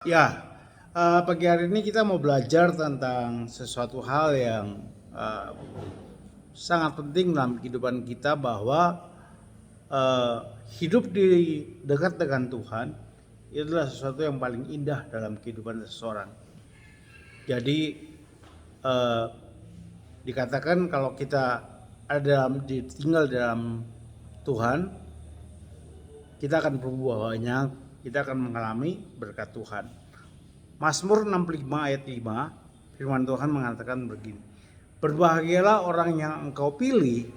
Ya, pagi hari ini kita mau belajar tentang sesuatu hal yang eh, sangat penting dalam kehidupan kita bahwa eh, hidup di dekat dengan Tuhan itu adalah sesuatu yang paling indah dalam kehidupan seseorang. Jadi eh, dikatakan kalau kita tinggal dalam Tuhan, kita akan berbuah banyak, kita akan mengalami berkat Tuhan. Mazmur 65 ayat 5, firman Tuhan mengatakan begini. Berbahagialah orang yang engkau pilih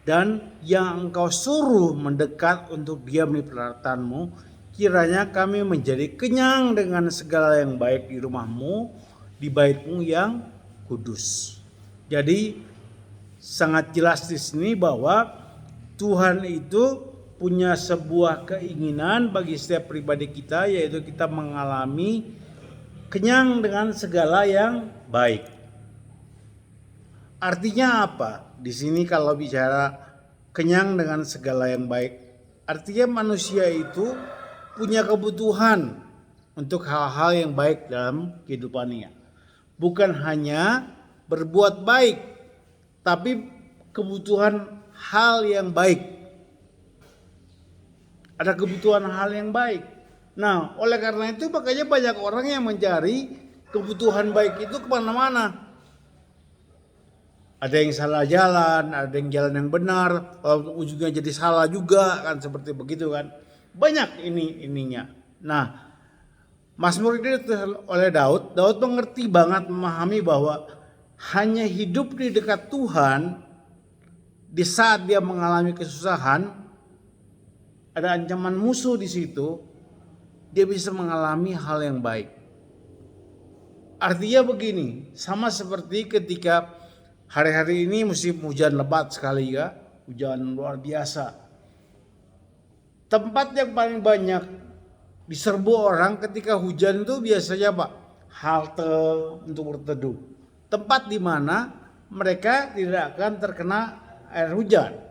dan yang engkau suruh mendekat untuk diam di pelataranmu. Kiranya kami menjadi kenyang dengan segala yang baik di rumahmu, di baitmu yang kudus. Jadi sangat jelas di sini bahwa Tuhan itu punya sebuah keinginan bagi setiap pribadi kita, yaitu kita mengalami kenyang dengan segala yang baik. Artinya apa? Di sini kalau bicara kenyang dengan segala yang baik, artinya manusia itu punya kebutuhan untuk hal-hal yang baik dalam kehidupannya. Bukan hanya berbuat baik, tapi kebutuhan hal yang baik. Ada kebutuhan hal yang baik. Nah, oleh karena itu makanya banyak orang yang mencari kebutuhan baik itu kemana-mana. Ada yang salah jalan, ada yang jalan yang benar, ujungnya jadi salah juga kan, seperti begitu kan. Banyak ininya. Nah, Mazmur ini oleh Daud mengerti banget, memahami bahwa hanya hidup di dekat Tuhan di saat dia mengalami kesusahan, ada ancaman musuh di situ, dia bisa mengalami hal yang baik. Artinya begini, sama seperti ketika hari-hari ini musim hujan lebat sekali ya, hujan luar biasa. Tempat yang paling banyak diserbu orang ketika hujan itu biasanya Pak, halte untuk berteduh. Tempat di mana mereka tidak akan terkena air hujan.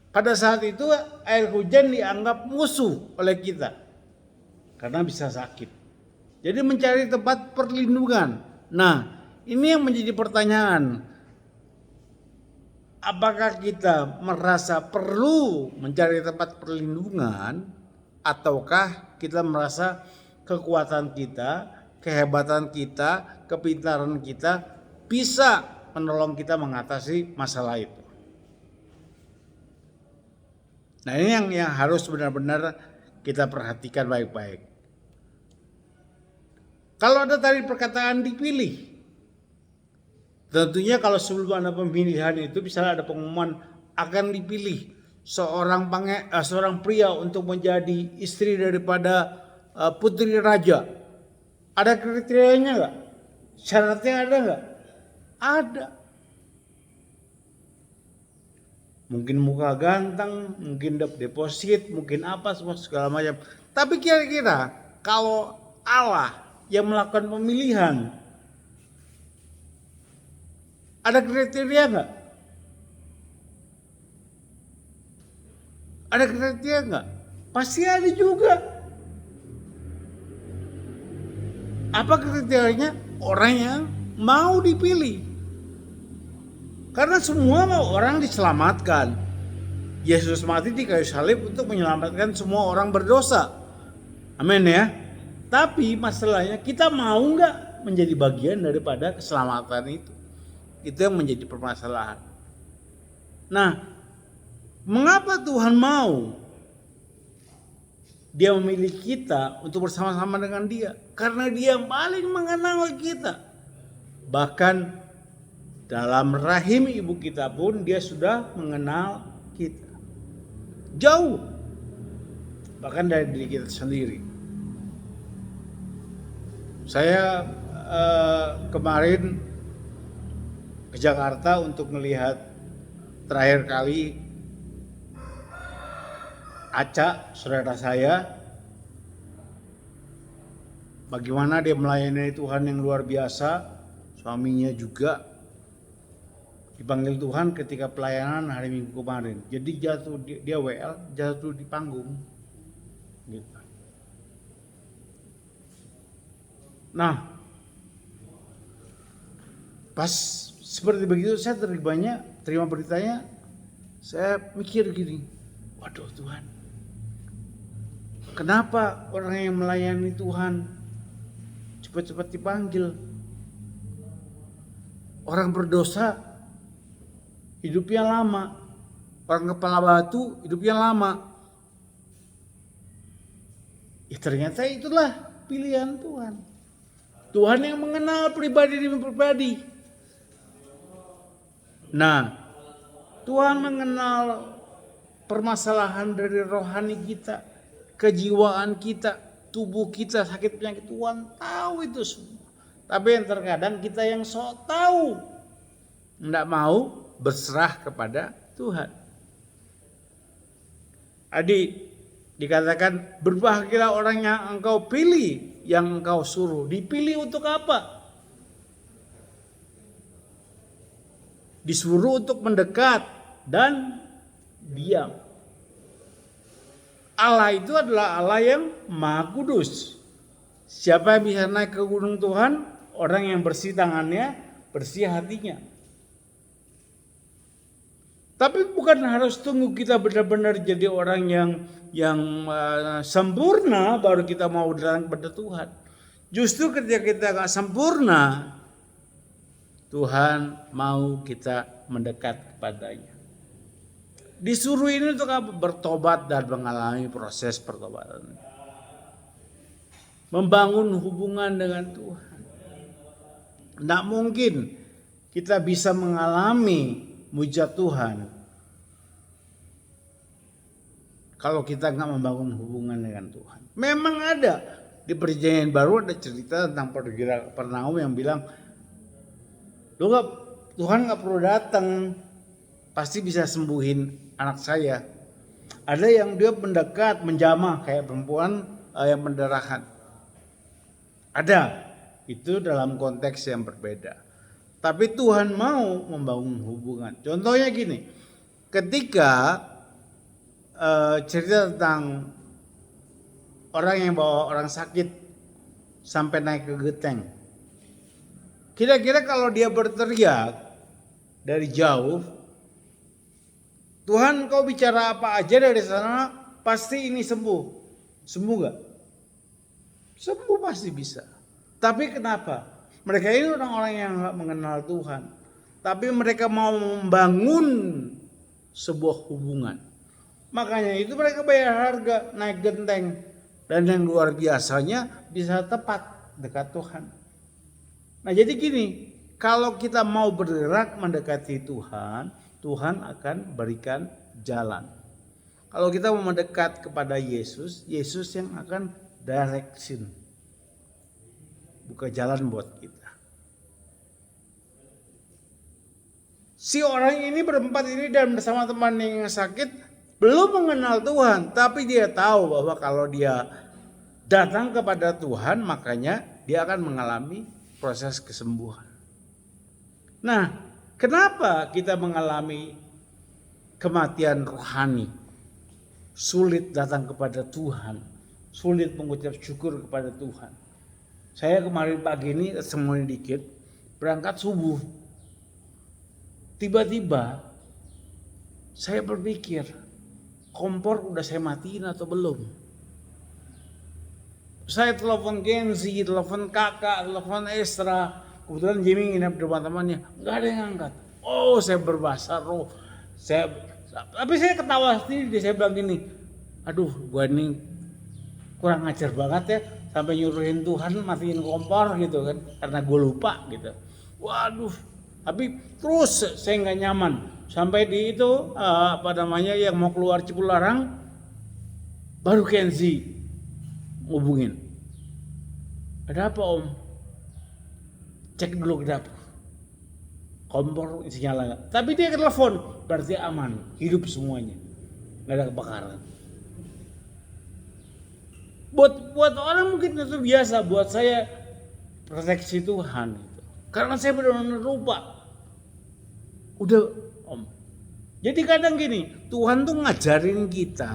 Pada saat itu air hujan dianggap musuh oleh kita karena bisa sakit. Jadi mencari tempat perlindungan. Nah, ini yang menjadi pertanyaan. Apakah kita merasa perlu mencari tempat perlindungan, ataukah kita merasa kekuatan kita, kehebatan kita, kepintaran kita bisa menolong kita mengatasi masalah itu. Nah, ini yang harus benar-benar kita perhatikan baik-baik. Kalau ada tadi perkataan dipilih, tentunya kalau sebelum ada pemilihan itu misalnya ada pengumuman akan dipilih seorang pria untuk menjadi istri daripada putri raja. Ada kriterianya nggak? Syaratnya ada nggak? Ada. Mungkin muka ganteng, mungkin deposit, mungkin apa semua segala macam. Tapi kira-kira kalau Allah yang melakukan pemilihan, ada kriteria nggak? Ada kriteria nggak? Pasti ada juga. Apa kriterianya? Orang yang mau dipilih. Karena semua orang diselamatkan. Yesus mati di kayu salib untuk menyelamatkan semua orang berdosa. Amin ya. Tapi masalahnya kita mau nggak menjadi bagian daripada keselamatan itu? Itu yang menjadi permasalahan. Nah, mengapa Tuhan mau Dia memilih kita untuk bersama-sama dengan Dia? Karena Dia yang paling mengenal kita. Bahkan dalam rahim ibu kita pun Dia sudah mengenal kita. Jauh. Bahkan dari diri kita sendiri. Saya kemarin ke Jakarta untuk melihat terakhir kali Aca, saudara saya, bagaimana dia melayani Tuhan yang luar biasa. Suaminya juga dipanggil Tuhan ketika pelayanan hari Minggu kemarin. Jadi dia WL jatuh di panggung gitu. Nah, pas seperti begitu saya terima beritanya, saya mikir gini, waduh Tuhan, kenapa orang yang melayani Tuhan cepat-cepat dipanggil? Orang berdosa hidupnya lama, orang kepala batu hidupnya lama. Ya ternyata itulah pilihan Tuhan. Tuhan yang mengenal pribadi demi pribadi. Nah, Tuhan mengenal permasalahan dari rohani kita, kejiwaan kita, tubuh kita, sakit penyakit. Tuhan tahu itu semua. Tapi yang terkadang kita yang sok tahu, tidak mau berserah kepada Tuhan. Adik, dikatakan berbahagialah orang yang engkau pilih, yang engkau suruh. Dipilih untuk apa? Disuruh untuk mendekat dan diam. Allah itu adalah Allah yang Maha Kudus. Siapa yang bisa naik ke gunung Tuhan? Orang yang bersih tangannya, bersih hatinya. Tapi bukan harus tunggu kita benar-benar jadi orang yang sempurna baru kita mau datang kepada Tuhan. Justru ketika kita gak sempurna, Tuhan mau kita mendekat kepadanya. Disuruh ini untuk apa? Bertobat dan mengalami proses pertobatan. Membangun hubungan dengan Tuhan. Tidak mungkin kita bisa mengalami mujizat Tuhan kalau kita nggak membangun hubungan dengan Tuhan. Memang ada di Perjanjian Baru ada cerita tentang perwira Kapernaum yang bilang, Tuhan nggak perlu datang, pasti bisa sembuhin anak saya. Ada yang dia mendekat, menjamah kayak perempuan yang pendarahan. Ada. Itu dalam konteks yang berbeda. Tapi Tuhan mau membangun hubungan. Contohnya gini, ketika cerita tentang orang yang bawa orang sakit sampai naik ke genteng. Kira-kira kalau dia berteriak dari jauh, Tuhan kau bicara apa aja dari sana, pasti ini sembuh. Sembuh gak? Sembuh pasti bisa. Tapi kenapa? Mereka ini orang-orang yang gak mengenal Tuhan. Tapi mereka mau membangun sebuah hubungan. Makanya itu mereka bayar harga naik genteng. Dan yang luar biasanya bisa tepat dekat Tuhan. Nah jadi gini, kalau kita mau bergerak mendekati Tuhan, Tuhan akan berikan jalan. Kalau kita mau mendekat kepada Yesus, Yesus yang akan direction. Buka jalan buat kita. Si orang ini berempat ini dan bersama teman yang sakit belum mengenal Tuhan, tapi dia tahu bahwa kalau dia datang kepada Tuhan, makanya dia akan mengalami proses kesembuhan. Nah, kenapa kita mengalami kematian rohani? Sulit datang kepada Tuhan, sulit mengucap syukur kepada Tuhan. Saya kemarin pagi ini semuanya dikit, berangkat subuh. Tiba-tiba saya berpikir, kompor udah saya matiin atau belum? Saya telepon Genzi, telepon kakak, telepon Estra. Kebetulan Jimmy nginep di rumah temannya, nggak ada yang angkat. Oh, saya berbahasa roh. Tapi saya ketawa sendiri, saya bilang gini, aduh, gua ini kurang ajar banget ya. Sampai nyuruhin Tuhan matiin kompor gitu kan, karena gue lupa gitu. Waduh, tapi terus saya nggak nyaman sampai di itu yang mau keluar Cipularang, baru Kenzi ngubungin. Ada apa om? Cek dulu ke dapur, kompor isi nyala nggak? Tapi dia telepon, berarti aman, hidup semuanya, nggak ada kebakaran. Buat orang mungkin itu biasa, buat saya proteksi Tuhan gitu. Karena saya benar-benar lupa. Udah om. Jadi kadang gini, Tuhan tuh ngajarin kita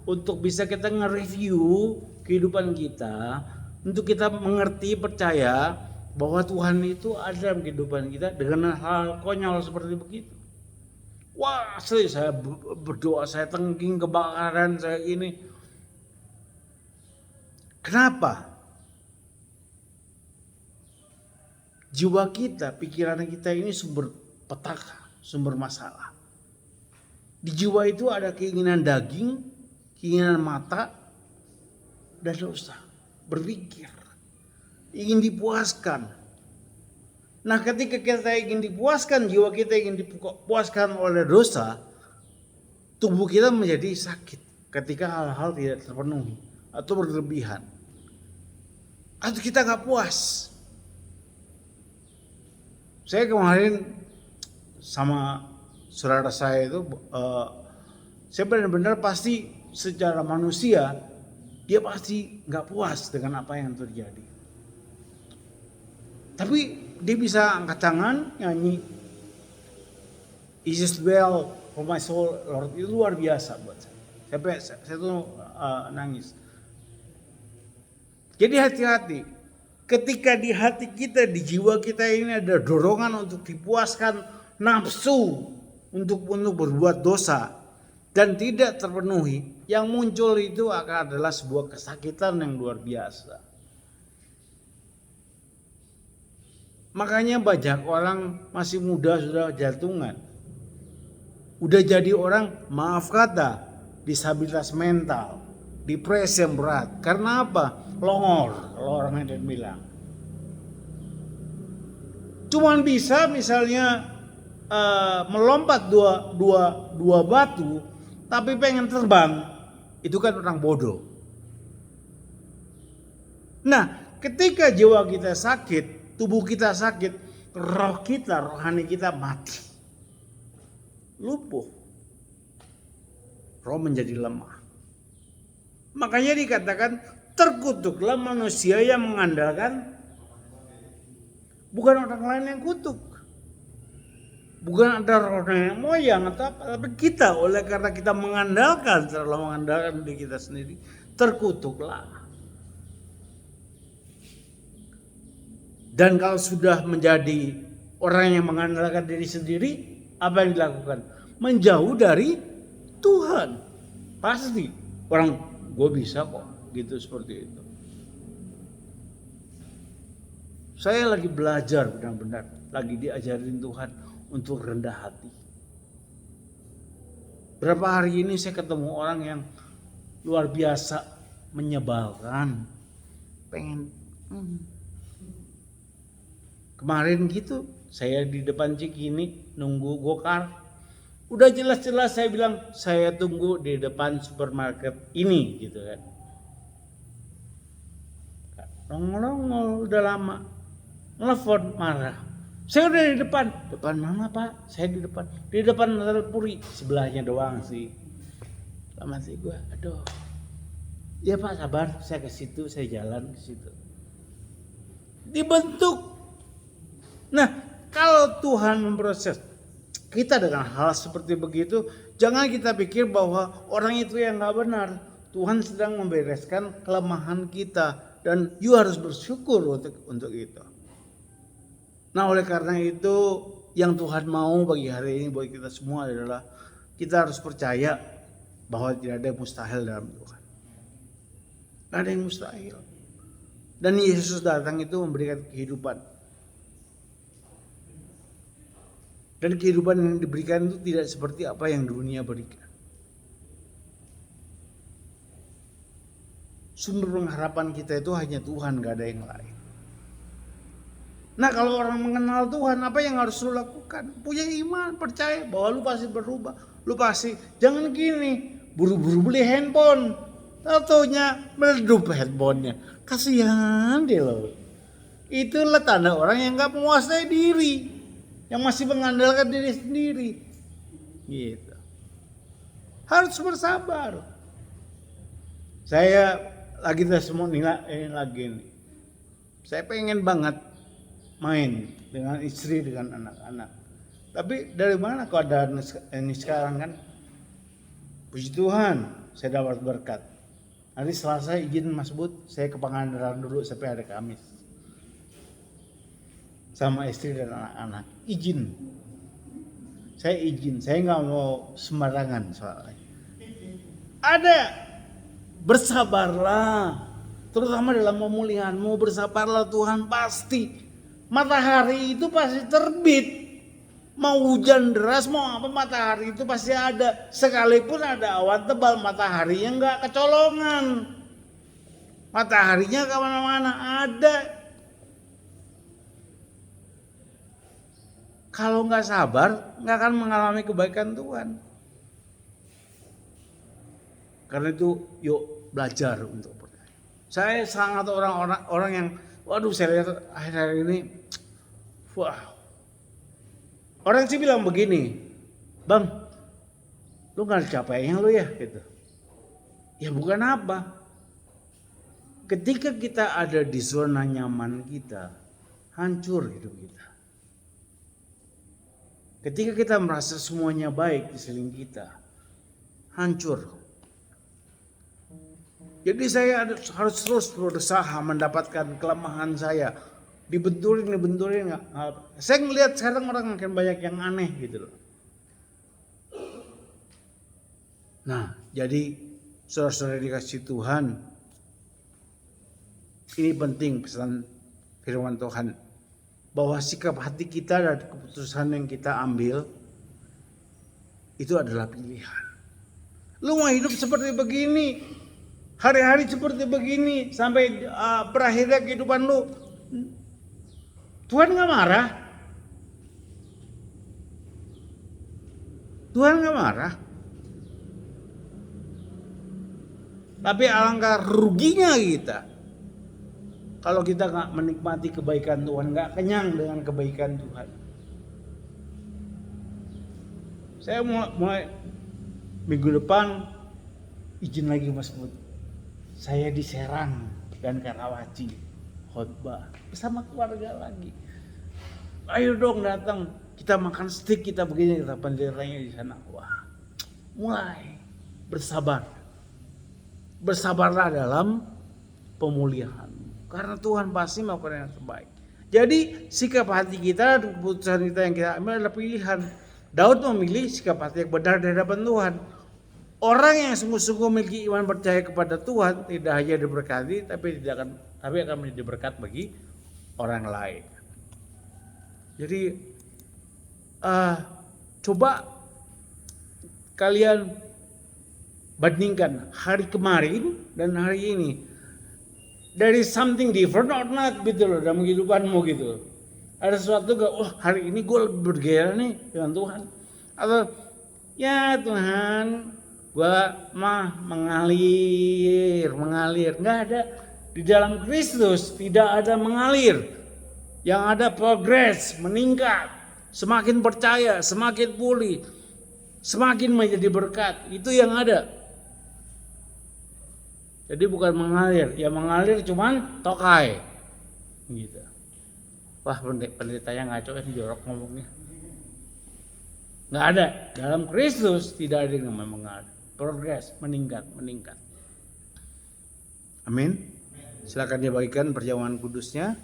untuk bisa kita nge-review kehidupan kita, untuk kita mengerti, percaya bahwa Tuhan itu ada dalam kehidupan kita dengan hal konyol seperti begitu. Wah, saya berdoa, saya tengking kebakaran, saya ini. Kenapa? Jiwa kita, pikiran kita ini sumber petaka, sumber masalah. Di jiwa itu ada keinginan daging, keinginan mata, dan dosa. Berpikir, ingin dipuaskan. Nah, ketika kita ingin dipuaskan, jiwa kita ingin dipuaskan oleh dosa, tubuh kita menjadi sakit ketika hal-hal tidak terpenuhi atau berlebihan. Atau kita gak puas. Saya kemarin sama saudara saya itu, saya benar-benar pasti secara manusia, dia pasti gak puas dengan apa yang terjadi. Tapi dia bisa angkat tangan, nyanyi "It is well for my soul, Lord." Itu luar biasa buat saya. Sampai saya tuh nangis. Jadi hati-hati. Ketika di hati kita, di jiwa kita ini ada dorongan untuk dipuaskan nafsu untuk berbuat dosa dan tidak terpenuhi, yang muncul itu adalah sebuah kesakitan yang luar biasa. Makanya banyak orang masih muda sudah jantungan. Udah jadi orang, maaf kata, disabilitas mental, depresi yang berat. Karena apa? Longor, kalau orang Medan bilang. Cuman bisa misalnya melompat dua batu, tapi pengen terbang, itu kan orang bodoh. Nah, ketika jiwa kita sakit, tubuh kita sakit, roh kita, rohani kita mati, lumpuh, roh menjadi lemah. Makanya dikatakan terkutuklah manusia yang mengandalkan bukan orang lain yang kutuk, bukan ada roh nenek moyang atau apa, tapi kita, oleh karena kita terlalu mengandalkan diri kita sendiri, terkutuklah. Dan kalau sudah menjadi orang yang mengandalkan diri sendiri, apa yang dilakukan? Menjauh dari Tuhan. Pasti orang, gue bisa kok, gitu, seperti itu. Saya lagi belajar benar-benar, lagi diajarin Tuhan untuk rendah hati. Berapa hari ini saya ketemu orang yang luar biasa menyebalkan, pengen kemarin gitu, saya di depan Cikini nunggu gokar. Udah jelas-jelas saya bilang, saya tunggu di depan supermarket ini gitu kan. Nongol udah lama. Nelfon marah. Saya udah di depan. Depan mana Pak? Saya di depan. Di depan Hotel Puri, sebelahnya doang sih. Lama sih gue, aduh. Ya Pak, sabar, saya ke situ, saya jalan ke situ. Dibentuk. Nah, kalau Tuhan memproses kita dengan hal seperti begitu, jangan kita pikir bahwa orang itu yang gak benar. Tuhan sedang membereskan kelemahan kita dan you harus bersyukur untuk itu. Nah, oleh karena itu yang Tuhan mau bagi hari ini buat kita semua adalah kita harus percaya bahwa tidak ada yang mustahil dalam Tuhan. Tidak ada yang mustahil. Dan Yesus datang itu memberikan kehidupan. Dan kehidupan yang diberikan itu tidak seperti apa yang dunia berikan. Sumber pengharapan kita itu hanya Tuhan, gak ada yang lain. Nah, kalau orang mengenal Tuhan, apa yang harus lu lakukan? Punya iman, percaya bahwa lu pasti berubah. Lu pasti, jangan gini, buru-buru beli handphone, taunya meledup handphonenya. Kasihan deh lo. Itulah tanda orang yang gak menguasai diri, yang masih mengandalkan diri sendiri. Gitu. Harus bersabar. Saya lagi ini. Saya pengen banget main dengan istri, dengan anak-anak. Tapi dari mana keadaan ini sekarang kan? Puji Tuhan, saya dapat berkat. Hari Selasa izin Mas Bud, saya ke Pangandaran dulu sampai hari Kamis. Sama istri dan anak-anak. Izin. Saya izin, saya nggak mau sembarangan soalnya. Ada, bersabarlah. Terutama dalam pemulihanmu, bersabarlah, Tuhan pasti. Matahari itu pasti terbit. Mau hujan deras, mau apa, matahari itu pasti ada. Sekalipun ada awan tebal, mataharinya nggak kecolongan. Mataharinya kemana-mana ada. Kalau nggak sabar, nggak akan mengalami kebaikan Tuhan. Karena itu, yuk belajar untuk percaya. Saya sangat orang yang, waduh, saya lihat akhir-akhir ini, wah. Orang sih bilang begini, Bang, lu nggak capeknya lu ya, gitu. Ya bukan apa. Ketika kita ada di zona nyaman kita, hancur hidup kita. Ketika kita merasa semuanya baik di sekeliling kita, hancur. Jadi saya harus terus berusaha mendapatkan kelemahan saya. Dibenturin nggak. Saya ngelihat sekarang orang makin banyak yang aneh gitu loh. Nah, jadi saudara-saudara dikasih Tuhan, ini penting pesan firman Tuhan, bahwa sikap hati kita dan keputusan yang kita ambil itu adalah pilihan. Lu mau hidup seperti begini, hari-hari seperti begini sampai berakhirnya kehidupan lu, Tuhan gak marah. Tuhan gak marah. Tapi alangkah ruginya kita kalau kita gak menikmati kebaikan Tuhan, gak kenyang dengan kebaikan Tuhan. Saya mulai minggu depan izin lagi Mas Bud. Saya di Serang dan Karawaci khotbah bersama keluarga lagi. Ayo dong datang, kita makan steak, kita begini, kita penderanya di sana. Wah, mulai bersabar. Bersabarlah dalam pemulihan, karena Tuhan pasti melakukan yang terbaik. Jadi sikap hati kita, keputusan kita yang kita ambil adalah pilihan. Daud memilih sikap hati yang benar di hadapan Tuhan. Orang yang sungguh-sungguh memiliki iman percaya kepada Tuhan tidak hanya diberkati, tapi akan menjadi berkat bagi orang lain. Jadi coba kalian bandingkan hari kemarin dan hari ini. There is something different or not gitu loh dalam kehidupanmu gitu. Ada sesuatu gak, oh hari ini gue lebih bergairah nih dengan Tuhan. Atau ya Tuhan, gue mah mengalir. Nggak ada. Di dalam Kristus tidak ada mengalir. Yang ada progres, meningkat. Semakin percaya, semakin pulih. Semakin menjadi berkat. Itu yang ada. Jadi bukan mengalir. Yang mengalir cuman tokai. Gitu. Wah, pendetanya ngaco ini jorok ngomongnya. Nggak ada. Dalam Kristus tidak ada yang namanya mengalir. Progres, meningkat. Amin. Silakan dibagikan perjamuan kudusnya.